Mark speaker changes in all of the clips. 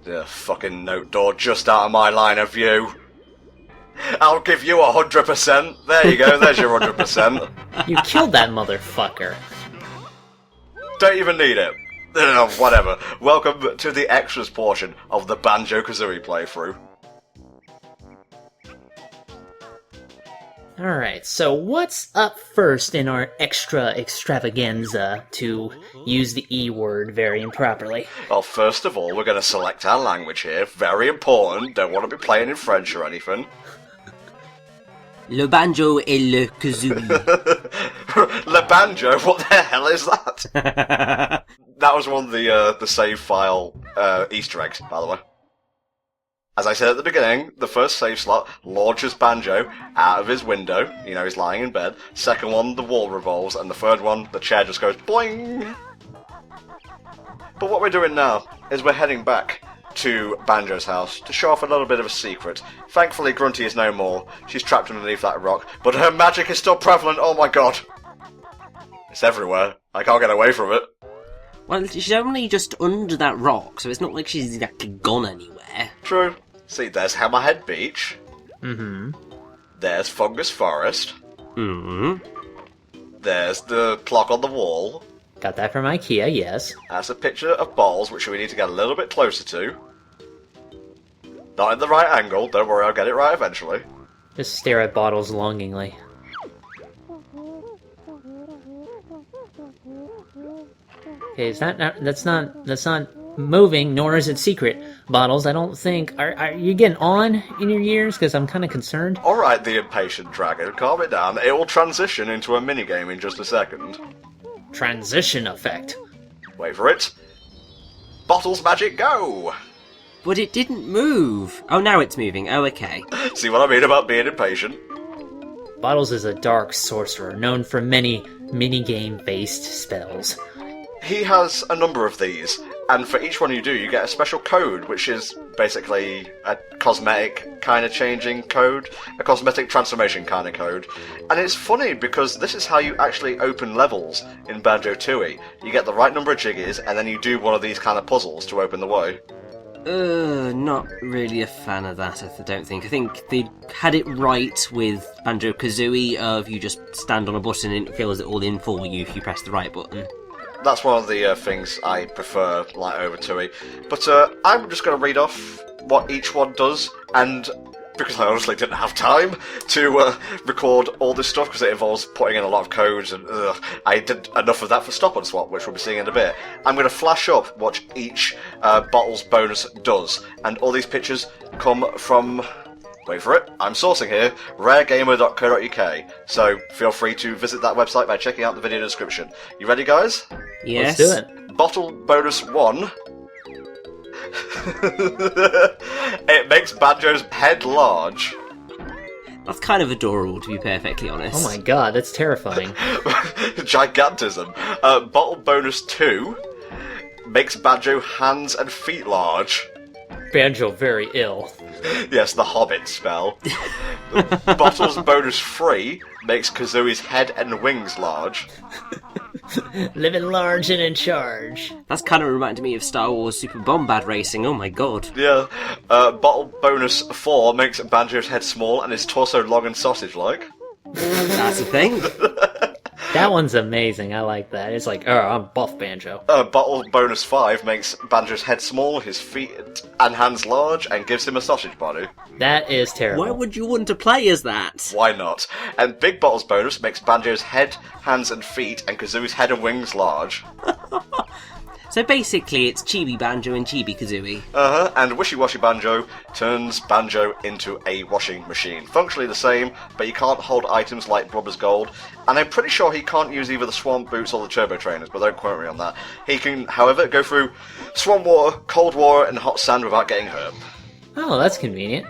Speaker 1: Yeah, fucking note door just out of my line of view. I'll give you 100%. There you go, there's your 100%.
Speaker 2: You killed that motherfucker.
Speaker 1: Don't even need it. Whatever. Welcome to the extras portion of the Banjo-Kazooie playthrough.
Speaker 2: Alright, so what's up first in our extra extravaganza, to use the E word very improperly?
Speaker 1: Well, first of all, we're going to select our language here. Very important. Don't want to be playing in French or anything.
Speaker 3: Le banjo et le kazooie.
Speaker 1: Le banjo? What the hell is that? That was one of the save file Easter eggs, by the way. As I said at the beginning, the first save slot launches Banjo out of his window. You know, he's lying in bed. Second one, the wall revolves. And the third one, the chair just goes boing! But what we're doing now is we're heading back to Banjo's house to show off a little bit of a secret. Thankfully, Grunty is no more. She's trapped underneath that rock. But her magic is still prevalent, oh my god! It's everywhere. I can't get away from it.
Speaker 3: Well, she's only just under that rock, so it's not like she's exactly gone anywhere.
Speaker 1: True. See, there's Hammerhead Beach.
Speaker 2: Mm-hmm.
Speaker 1: There's Fungus Forest.
Speaker 3: Mm-hmm.
Speaker 1: There's the clock on the wall.
Speaker 2: Got that from IKEA, yes.
Speaker 1: That's a picture of balls, which we need to get a little bit closer to. Not in the right angle, don't worry, I'll get it right eventually.
Speaker 2: Just stare at bottles longingly. Okay, that's not moving, nor is it secret. Bottles, I don't think... Are you getting on in your years? Because I'm kind of concerned.
Speaker 1: Alright, the impatient dragon, calm it down. It will transition into a minigame in just a second.
Speaker 2: Transition effect.
Speaker 1: Wait for it. Bottles magic go!
Speaker 3: But it didn't move. Oh, now it's moving. Oh, okay.
Speaker 1: See what I mean about being impatient?
Speaker 2: Bottles is a dark sorcerer, known for many minigame-based spells.
Speaker 1: He has a number of these, and for each one you do, you get a special code, which is basically a cosmetic kind of changing code, a cosmetic transformation kind of code. And it's funny because this is how you actually open levels in Banjo-Tooie. You get the right number of jiggies, and then you do one of these kind of puzzles to open the way.
Speaker 3: Not really a fan of that, I don't think. I think they had it right with Banjo-Kazooie of you just stand on a button and it fills it all in for you if you press the right button.
Speaker 1: That's one of the things I prefer, like, over Tooie. But I'm just going to read off what each one does, and because I honestly didn't have time to record all this stuff, because it involves putting in a lot of codes, and I did enough of that for StopAtSwap, which we'll be seeing in a bit. I'm going to flash up what each bottle's bonus does, and all these pictures come from... Wait for it, I'm sourcing here, raregamer.co.uk, so feel free to visit that website by checking out the video description. You ready, guys?
Speaker 3: Yes.
Speaker 2: Let's do it.
Speaker 1: Bottle bonus 1. It makes Banjo's head large.
Speaker 3: That's kind of adorable, to be perfectly honest.
Speaker 2: Oh my god, that's terrifying.
Speaker 1: Gigantism. Bottle bonus 2 makes Banjo hands and feet large.
Speaker 2: Banjo very ill.
Speaker 1: Yes, the Hobbit spell. Bottle's bonus 3 makes Kazooie's head and wings large.
Speaker 2: Living large and in charge.
Speaker 3: That's kind of reminded me of Star Wars Super Bombad Racing, oh my god.
Speaker 1: Yeah. Bottle bonus 4 makes Banjo's head small and his torso long and sausage-like.
Speaker 3: That's a thing.
Speaker 2: That one's amazing, I like that. It's like, oh, I'm buff Banjo.
Speaker 1: Bottle bonus 5 makes Banjo's head small, his feet and hands large, and gives him a sausage body.
Speaker 2: That is terrible.
Speaker 3: Why would you want to play as that?
Speaker 1: Why not? And Big Bottle's bonus makes Banjo's head, hands and feet, and Kazooie's head and wings large.
Speaker 3: So basically it's Chibi Banjo and Chibi Kazooie.
Speaker 1: And Wishy Washy Banjo turns Banjo into a washing machine. Functionally the same, but he can't hold items like Blubber's Gold, and I'm pretty sure he can't use either the Swamp Boots or the Turbo Trainers, but don't quote me on that. He can, however, go through swamp water, cold water, and hot sand without getting hurt.
Speaker 2: Oh, that's convenient.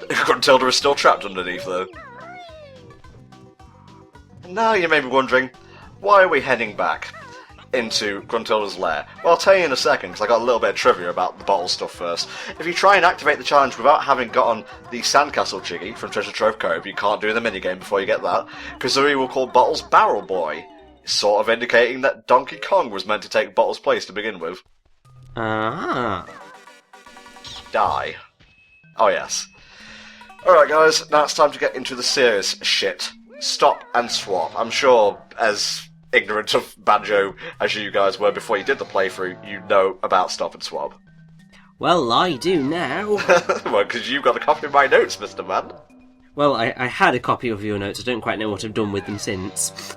Speaker 1: Gruntilda is still trapped underneath, though. Now you may be wondering, why are we heading back into Gruntilda's lair? Well, I'll tell you in a second, because I got a little bit of trivia about the bottle stuff first. If you try and activate the challenge without having gotten the Sandcastle Jiggy from Treasure Trove Cove, you can't do the minigame before you get that. Kazooie will call Bottles Barrel Boy, sort of indicating that Donkey Kong was meant to take Bottles' place to begin with.
Speaker 3: Ah.
Speaker 1: die. Oh yes. Alright guys, now it's time to get into the serious shit. Stop and swap. I'm sure, as ignorant of Banjo as you guys were before you did the playthrough, you know about stop and swap.
Speaker 3: Well, I do now.
Speaker 1: Well, because you've got a copy of my notes, Mr. Man.
Speaker 3: Well, I had a copy of your notes. I don't quite know what I've done with them since.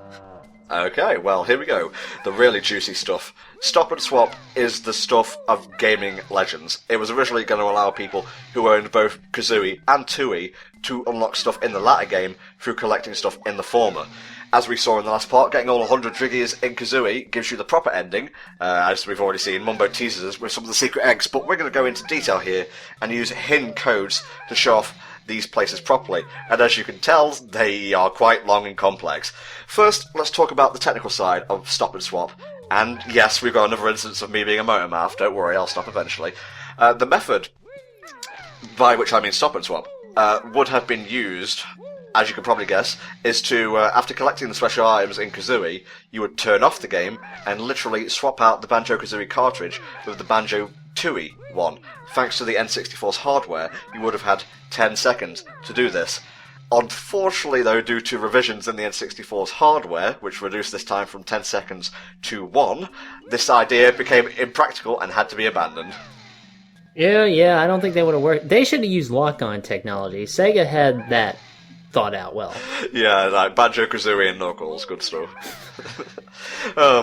Speaker 1: Okay, well, here we go. The really juicy stuff. Stop and Swap is the stuff of gaming legends. It was originally going to allow people who owned both Kazooie and Tooie to unlock stuff in the latter game through collecting stuff in the former. As we saw in the last part, getting all 100 Driggies in Kazooie gives you the proper ending. As we've already seen, Mumbo teases us with some of the secret eggs, but we're going to go into detail here and use hidden codes to show off these places properly, and as you can tell, they are quite long and complex. First, let's talk about the technical side of Stop and Swap. And yes, we've got another instance of me being a motor mouth, don't worry, I'll stop eventually. The method, by which I mean Stop and Swap, would have been used, as you can probably guess, is to, after collecting the special items in Kazooie, you would turn off the game and literally swap out the Banjo-Kazooie cartridge with the Banjo-Tooie one. Thanks to the N64's hardware, you would have had 10 seconds to do this. Unfortunately, though, due to revisions in the N64's hardware, which reduced this time from 10 seconds to 1, this idea became impractical and had to be abandoned.
Speaker 2: Yeah, I don't think they would have worked. They should have used lock-on technology. Sega had that thought out well.
Speaker 1: Yeah, like Banjo-Kazooie and Knuckles, good stuff.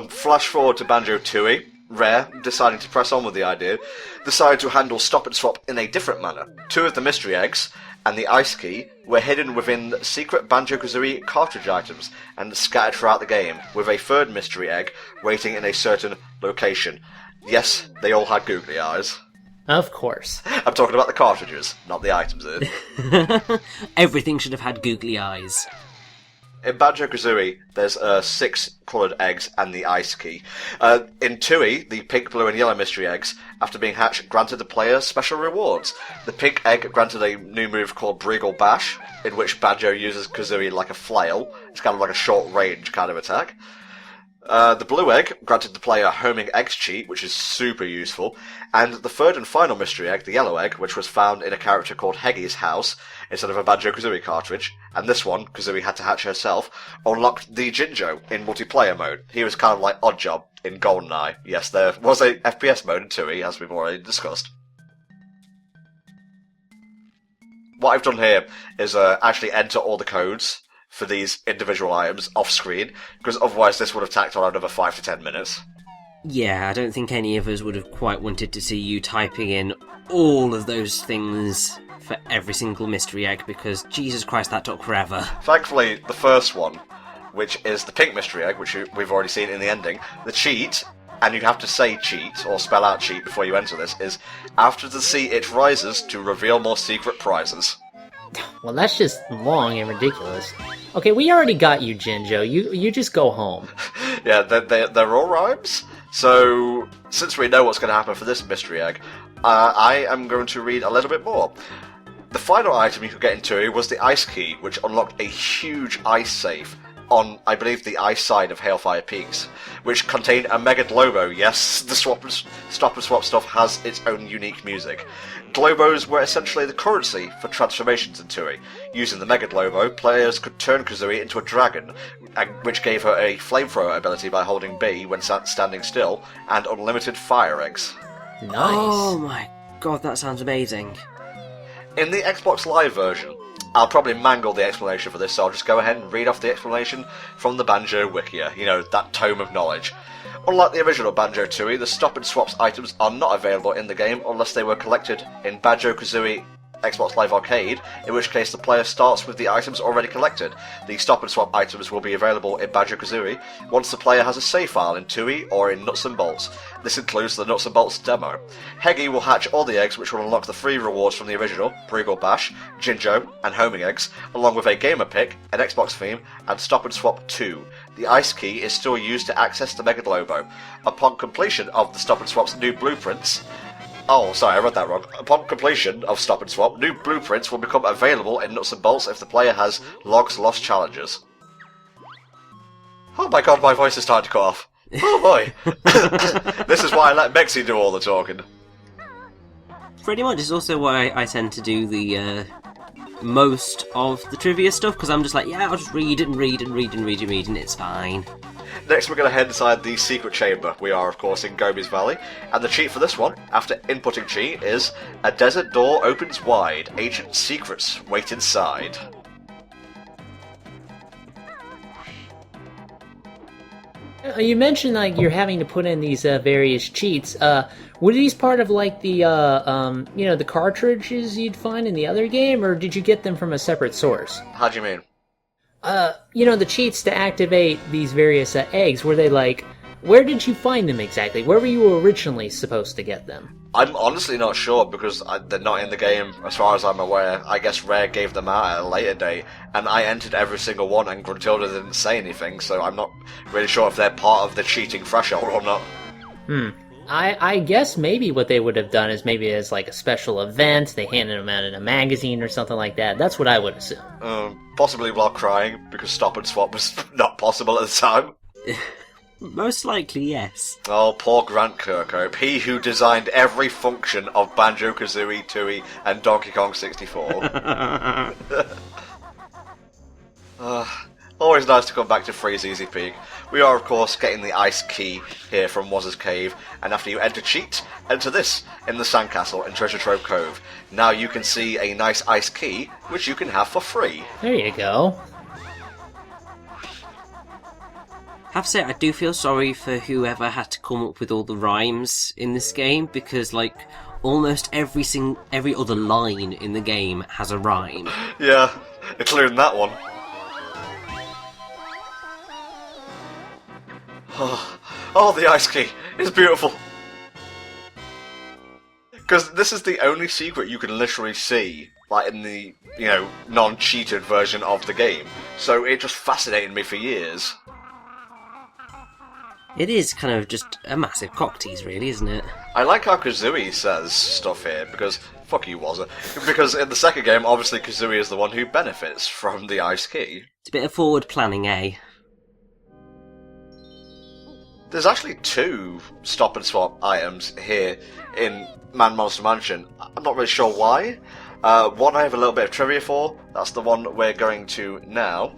Speaker 1: Flash forward to Banjo-Tooie. Rare, deciding to press on with the idea, decided to handle Stop and Swap in a different manner. 2 of the mystery eggs and the ice key were hidden within secret Banjo-Kazooie cartridge items and scattered throughout the game, with a 3rd mystery egg waiting in a certain location. Yes, they all had googly eyes.
Speaker 2: Of course.
Speaker 1: I'm talking about the cartridges, not the items in.
Speaker 3: Everything should have had googly eyes.
Speaker 1: In Banjo-Kazooie, there's 6 coloured eggs and the ice key. In Tooie, the pink, blue and yellow mystery eggs, after being hatched, granted the player special rewards. The pink egg granted a new move called Breagle Bash, in which Banjo uses Kazooie like a flail. It's kind of like a short-range kind of attack. The blue egg granted the player a homing eggs cheat, which is super useful, and the 3rd and final mystery egg, the yellow egg, which was found in a character called Heggy's house, instead of a Banjo-Kazooie cartridge, and this one, Kazooie had to hatch herself, unlocked the Jinjo in multiplayer mode. He was kind of like Oddjob in GoldenEye. Yes, there was a FPS mode in Tooie, as we've already discussed. What I've done here is actually enter all the codes for these individual items off screen, because otherwise this would have tacked on another 5 to 10 minutes.
Speaker 3: Yeah, I don't think any of us would have quite wanted to see you typing in all of those things for every single mystery egg, because Jesus Christ, that took forever.
Speaker 1: Thankfully, the first one, which is the pink mystery egg, which we've already seen in the ending, the cheat, and you have to say cheat, or spell out cheat before you enter this, is after the sea it rises to reveal more secret prizes.
Speaker 2: Well, that's just long and ridiculous. Okay, we already got you, Jinjo. You just go home.
Speaker 1: Yeah, they're all rhymes. So, since we know what's going to happen for this mystery egg, I am going to read a little bit more. The final item you could get into was the ice key, which unlocked a huge ice safe on, I believe, the ice side of Hellfire Peaks, which contained a Mega Globo. Yes, the Stop and Swap stuff has its own unique music. Globos were essentially the currency for transformations in Tooie. Using the Mega Globo, players could turn Kazooie into a dragon, which gave her a flamethrower ability by holding B when standing still, and unlimited fire eggs.
Speaker 2: Nice.
Speaker 3: Oh my god, that sounds amazing.
Speaker 1: In the Xbox Live version, I'll probably mangle the explanation for this, so I'll just go ahead and read off the explanation from the Banjo Wikia, that tome of knowledge. Unlike the original Banjo-Tooie, the Stop and Swap's items are not available in the game unless they were collected in Banjo-Kazooie Xbox Live Arcade, in which case the player starts with the items already collected. The Stop and Swap items will be available in Banjo-Kazooie once the player has a save file in Tooie or in Nuts and Bolts. This includes the Nuts and Bolts demo. Heggy will hatch all the eggs, which will unlock the 3 rewards from the original, Breagle Bash, Jinjo, and Homing Eggs, along with a gamer pick, an Xbox theme, and Stop and Swap 2. The ice key is still used to access the Mega Globo. Upon completion of the Stop and Swap's new blueprints, oh, sorry, I read that wrong. Upon completion of Stop and Swap, new blueprints will become available in Nuts and Bolts if the player has Logs Lost challenges. Oh my god, my voice is starting to cut off. Oh boy. This is why I let Mexi do all the talking.
Speaker 3: Pretty much. It's also why I tend to do the most of the trivia stuff, because I'm just like, yeah, I'll just read and read and read and read and read, and it's fine.
Speaker 1: Next, we're going to head inside the secret chamber. We are, of course, in Gobi's Valley, and the cheat for this one, after inputting cheat, is a desert door opens wide. Ancient secrets wait inside.
Speaker 2: You mentioned like you're having to put in these various cheats. Were these part of like the the cartridges you'd find in the other game, or did you get them from a separate source?
Speaker 1: How do you mean?
Speaker 2: The cheats to activate these various eggs, were they like, where did you find them exactly? Where were you originally supposed to get them?
Speaker 1: I'm honestly not sure, because they're not in the game as far as I'm aware. I guess Rare gave them out at a later date, and I entered every single one, and Gruntilda didn't say anything, so I'm not really sure if they're part of the cheating threshold or not.
Speaker 2: I guess maybe what they would have done is maybe as like a special event, they handed them out in a magazine or something like that. That's what I would assume.
Speaker 1: Possibly while crying, because StopAtSwap was not possible at the time.
Speaker 3: Most likely, yes.
Speaker 1: Oh, poor Grant Kirkhope, he who designed every function of Banjo-Kazooie, Tooie, and Donkey Kong 64. Always nice to come back to Freeze Easy Peak. We are, of course, getting the ice key here from Waz's Cave, and after you enter cheat, enter this in the Sandcastle in Treasure Trove Cove. Now you can see a nice ice key, which you can have for free.
Speaker 2: There you go.
Speaker 3: I have to say, I do feel sorry for whoever had to come up with all the rhymes in this game, because, like, almost every other line in the game has a rhyme.
Speaker 1: Yeah, including that one. Oh, the ice key. It's beautiful. Because this is the only secret you can literally see, like, in the, non-cheated version of the game. So it just fascinated me for years.
Speaker 3: It is kind of just a massive cock tease, really, isn't it?
Speaker 1: I like how Kazooie says stuff here, because... Fuck you, Wazza. Because in the second game, obviously Kazooie is the one who benefits from the ice key.
Speaker 3: It's a bit of forward planning, eh?
Speaker 1: There's actually 2 StopAtSwap items here in Man Monster Mansion. I'm not really sure why. One I have a little bit of trivia for. That's the one we're going to now,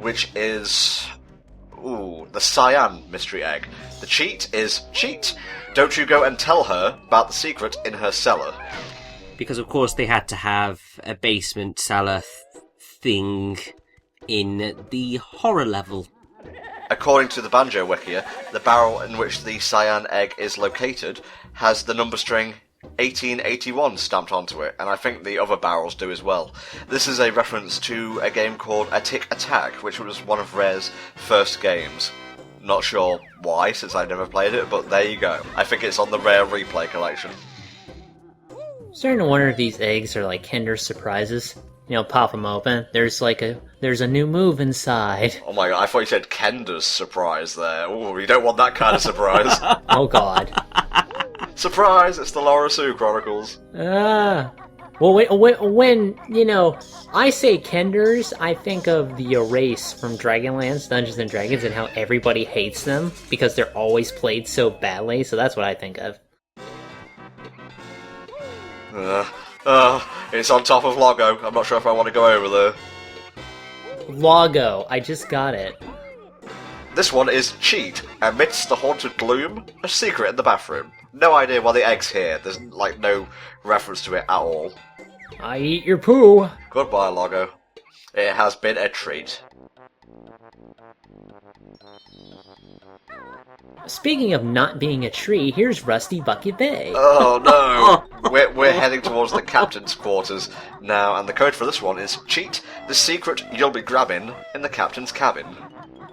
Speaker 1: which is... the Cyan mystery egg. The cheat is, cheat! Don't you go and tell her about the secret in her cellar.
Speaker 3: Because, of course, they had to have a basement cellar thing in the horror level.
Speaker 1: According to the Banjo Wikia, the barrel in which the cyan egg is located has the number string 1881 stamped onto it, and I think the other barrels do as well. This is a reference to a game called A Tick Attack, which was one of Rare's first games. Not sure why, since I've never played it, but there you go. I think it's on the Rare Replay collection.
Speaker 2: I'm starting to wonder if these eggs are like Kinder Surprises. Pop them open. There's a new move inside.
Speaker 1: Oh my god, I thought you said Kender's surprise there. Ooh, you don't want that kind of surprise.
Speaker 2: Oh god.
Speaker 1: Surprise, it's the Laura Sue Chronicles.
Speaker 2: Well, when I say Kenders, I think of the Erase from Dragonlance Dungeons & Dragons and how everybody hates them because they're always played so badly, so that's what I think of.
Speaker 1: It's on top of Logo. I'm not sure if I want to go over there.
Speaker 2: Logo, I just got it.
Speaker 1: This one is cheat. Amidst the haunted gloom, a secret in the bathroom. No idea why the egg's here. There's, no reference to it at all.
Speaker 2: I eat your poo.
Speaker 1: Goodbye, Logo. It has been a treat.
Speaker 2: Speaking of not being a tree, here's Rusty Bucky Bay.
Speaker 1: Oh no! We're heading towards the captain's quarters now, and the code for this one is cheat. The secret you'll be grabbing in the captain's cabin.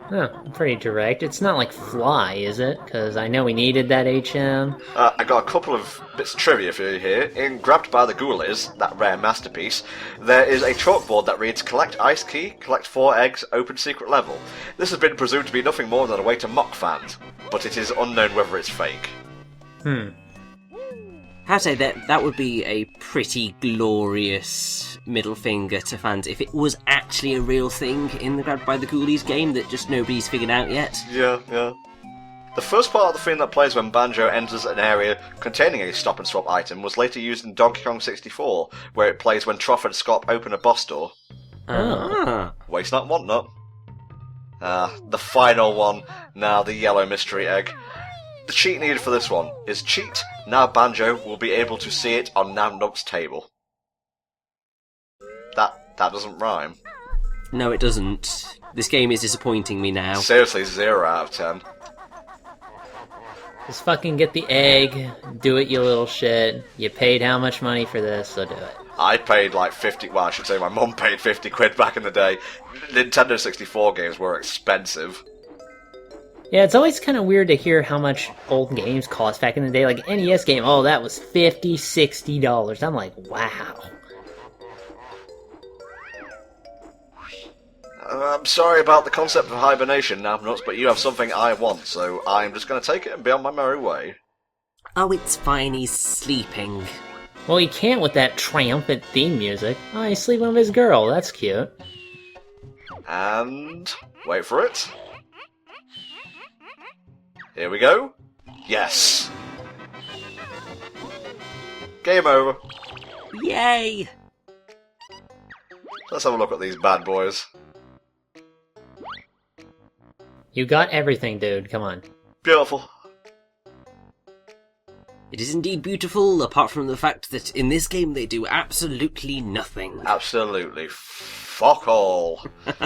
Speaker 2: Huh, pretty direct. It's not like Fly, is it? Because I know we needed that HM.
Speaker 1: I got a couple of bits of trivia for you here. In Grabbed by the Ghoulies, that rare masterpiece, there is a chalkboard that reads, collect ice key, collect 4 eggs, open secret level. This has been presumed to be nothing more than a way to mock fans, but it is unknown whether it's fake.
Speaker 3: I'd say that would be a pretty glorious middle finger to fans if it was actually a real thing in the Grabbed by the Ghoulies game that just nobody's figured out yet.
Speaker 1: Yeah. The first part of the theme that plays when Banjo enters an area containing a StopAtSwap item was later used in Donkey Kong 64, where it plays when Troff and Scott open a boss door. Waste not, want not. The final one, now the yellow mystery egg. The cheat needed for this one is cheat, now Banjo will be able to see it on Namnuk's table. That doesn't rhyme.
Speaker 3: No, it doesn't. This game is disappointing me now.
Speaker 1: Seriously, 0 out of 10.
Speaker 2: Just fucking get the egg, do it, you little shit. You paid how much money for this, so do it.
Speaker 1: I paid like 50, well I should say my mum paid 50 quid back in the day. Nintendo 64 games were expensive.
Speaker 2: Yeah, it's always kind of weird to hear how much old games cost back in the day. Like, NES game, oh, that was $50, $60. I'm like, wow.
Speaker 1: I'm sorry about the concept of hibernation, Namnuts, but you have something I want, so I'm just going to take it and be on my merry way.
Speaker 3: Oh, it's fine, he's sleeping.
Speaker 2: Well, he can't with that triumphant theme music. Oh, he's sleeping with his girl, that's cute.
Speaker 1: And... wait for it. Here we go. Yes! Game over.
Speaker 3: Yay!
Speaker 1: Let's have a look at these bad boys.
Speaker 2: You got everything, dude, come on.
Speaker 1: Beautiful.
Speaker 3: It is indeed beautiful, apart from the fact that in this game they do absolutely nothing.
Speaker 1: Absolutely. Fuck all.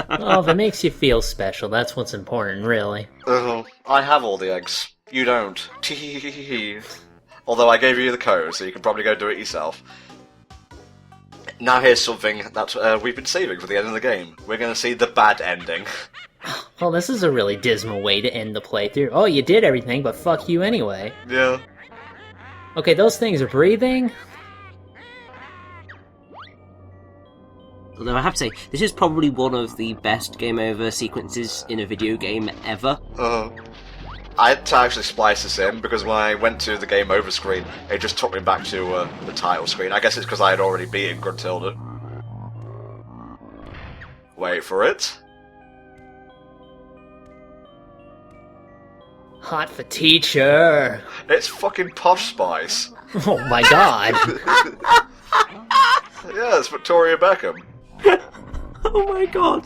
Speaker 2: Well, if it makes you feel special, that's what's important, really.
Speaker 1: I have all the eggs. You don't. Tee. Although I gave you the code, so you can probably go do it yourself. Now here's something that we've been saving for the end of the game. We're going to see the bad ending.
Speaker 2: Well, this is a really dismal way to end the playthrough. Oh, you did everything, but fuck you anyway.
Speaker 1: Yeah.
Speaker 2: Okay, those things are breathing.
Speaker 3: Although I have to say, this is probably one of the best game over sequences in a video game ever.
Speaker 1: I had to actually splice this in, because when I went to the game over screen, it just took me back to the title screen. I guess it's because I had already beaten Gruntilda. Wait for it.
Speaker 2: Hot for teacher.
Speaker 1: It's fucking Posh Spice.
Speaker 2: Oh my god.
Speaker 1: Yeah, it's Victoria Beckham.
Speaker 3: Oh my god!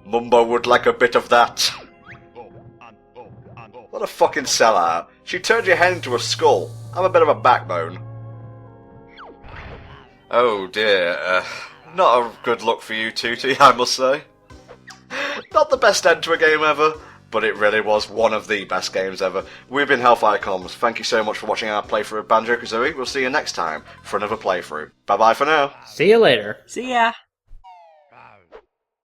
Speaker 1: Mumbo would like a bit of that. What a fucking sellout. She turned your head into a skull. I'm a bit of a backbone. Oh dear, not a good look for you, Tootie, I must say. Not the best end to a game ever, but it really was one of the best games ever. We've been HellfireComms. Thank you so much for watching our playthrough of Banjo-Kazooie. We'll see you next time for another playthrough. Bye bye for now.
Speaker 2: See you later.
Speaker 3: See ya!